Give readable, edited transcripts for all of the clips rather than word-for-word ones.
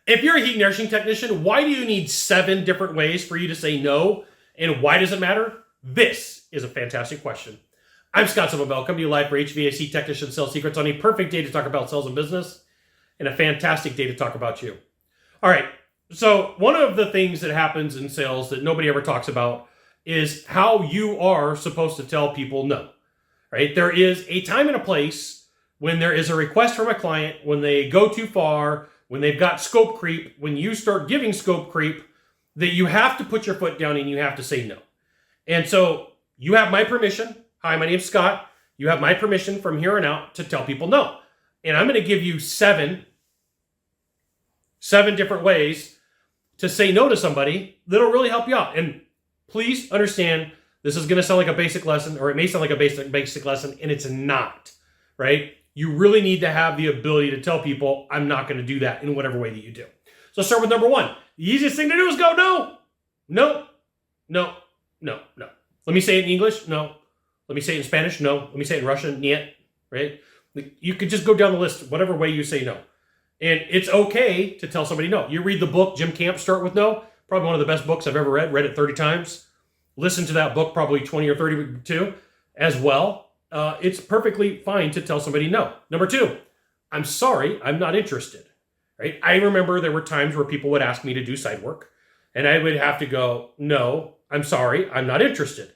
If you're a heat and air conditioning technician, why do you need 7 different ways for you to say no? And why does it matter? This is a fantastic question. I'm Scott Silverberg, coming to you live for HVAC Technician Sales Secrets on a perfect day to talk about sales and business and a fantastic day to talk about you. All right, so one of the things that happens in sales that nobody ever talks about is how you are supposed to tell people no, right? There is a time and a place when there is a request from a client, when they go too far, when they've got scope creep, when you start giving scope creep, that you have to put your foot down and you have to say no. And so you have my permission. Hi, my name's Scott. You have my permission from here on out to tell people no. And I'm going to give you seven different ways to say no to somebody that'll really help you out. And please understand, this is going to sound like a basic lesson, or it may sound like a basic lesson, and it's not, right? You really need to have the ability to tell people, I'm not going to do that in whatever way that you do. So start with number 1. The easiest thing to do is go no. No, no, no, no. Let me say it in English. No. Let me say it in Spanish. No. Let me say it in Russian. Niet. Right? You could just go down the list, whatever way you say no. And it's okay to tell somebody no. You read the book, Jim Camp, Start With No. Probably one of the best books I've ever read. Read it 30 times. Listen to that book probably 20 or 32 as well. It's perfectly fine to tell somebody no. Number 2, I'm sorry, I'm not interested. Right? I remember there were times where people would ask me to do side work, and I would have to go, no, I'm sorry, I'm not interested.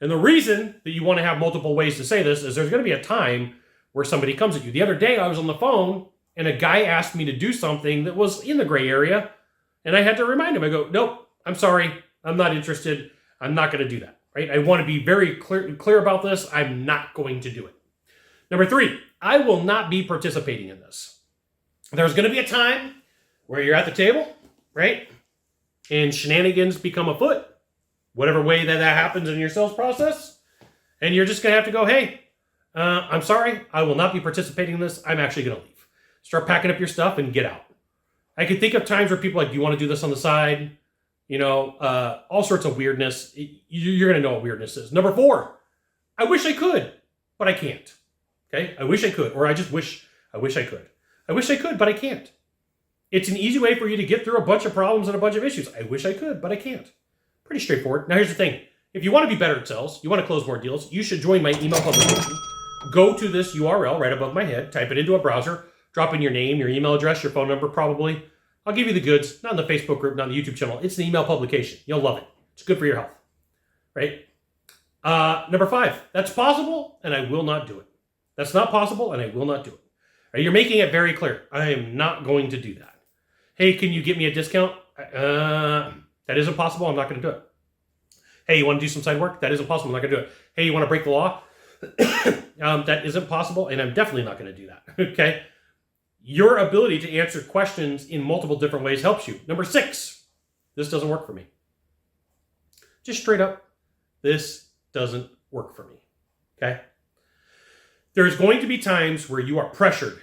And the reason that you want to have multiple ways to say this is there's going to be a time where somebody comes at you. The other day I was on the phone and a guy asked me to do something that was in the gray area, and I had to remind him. I go, nope, I'm sorry, I'm not interested. I'm not going to do that. Right? I want to be very clear about this. I'm not going to do it. Number 3, I will not be participating in this. There's going to be a time where you're at the table, right? And shenanigans become afoot, whatever way that happens in your sales process. And you're just going to have to go, hey, I'm sorry, I will not be participating in this. I'm actually going to leave. Start packing up your stuff and get out. I can think of times where people are like, do you want to do this on the side? You know, all sorts of weirdness. You're going to know what weirdness is. Number 4, I wish I could, but I can't. Okay? I wish I could, or I wish I could. I wish I could, but I can't. It's an easy way for you to get through a bunch of problems and a bunch of issues. I wish I could, but I can't. Pretty straightforward. Now, here's the thing. If you want to be better at sales, you want to close more deals, you should join my email publication. Go to this URL right above my head, type it into a browser, drop in your name, your email address, your phone number probably. I'll give you the goods, not in the Facebook group, not in the YouTube channel. It's an email publication. You'll love it. It's good for your health, right? Number 5, that's possible, and I will not do it. That's not possible, and I will not do it. Right? You're making it very clear. I am not going to do that. Hey, can you get me a discount? That isn't possible. I'm not going to do it. Hey, you want to do some side work? That isn't possible. I'm not going to do it. Hey, you want to break the law? That isn't possible, and I'm definitely not going to do that. Okay? Your ability to answer questions in multiple different ways helps you. Number 6, this doesn't work for me. Just straight up, this doesn't work for me. Okay? There's going to be times where you are pressured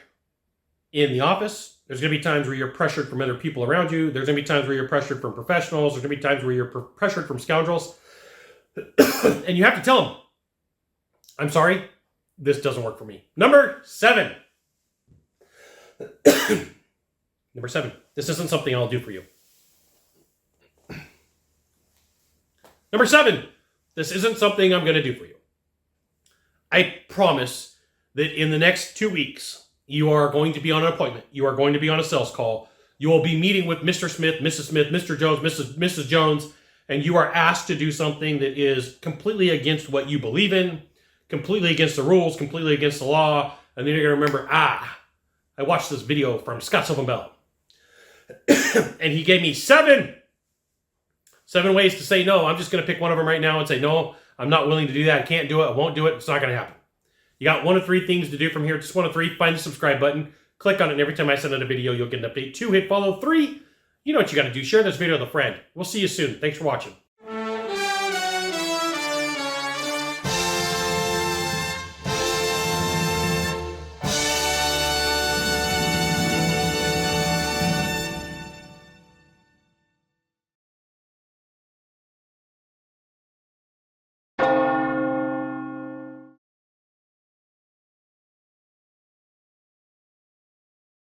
in the office. There's going to be times where you're pressured from other people around you. There's going to be times where you're pressured from professionals. There's going to be times where you're pressured from scoundrels. And you have to tell them, I'm sorry, this doesn't work for me. Number 7. Number 7. This isn't something I'll do for you. Number 7. This isn't something I'm going to do for you. I promise that in the next 2 weeks, you are going to be on an appointment. You are going to be on a sales call. You will be meeting with Mr. Smith, Mr. Jones, Mrs. Jones, and you are asked to do something that is completely against what you believe in, completely against the rules, completely against the law, and then you're going to remember, I watched this video from Scott Silverberg, and he gave me 7 ways to say no. I'm just going to pick one of them right now and say, no, I'm not willing to do that. I can't do it. I won't do it. It's not going to happen. You got 1 of 3 things to do from here. Just 1 of 3. Find the subscribe button. Click on it, and every time I send out a video, you'll get an update. 2, hit follow. 3, you know what you got to do. Share this video with a friend. We'll see you soon. Thanks for watching.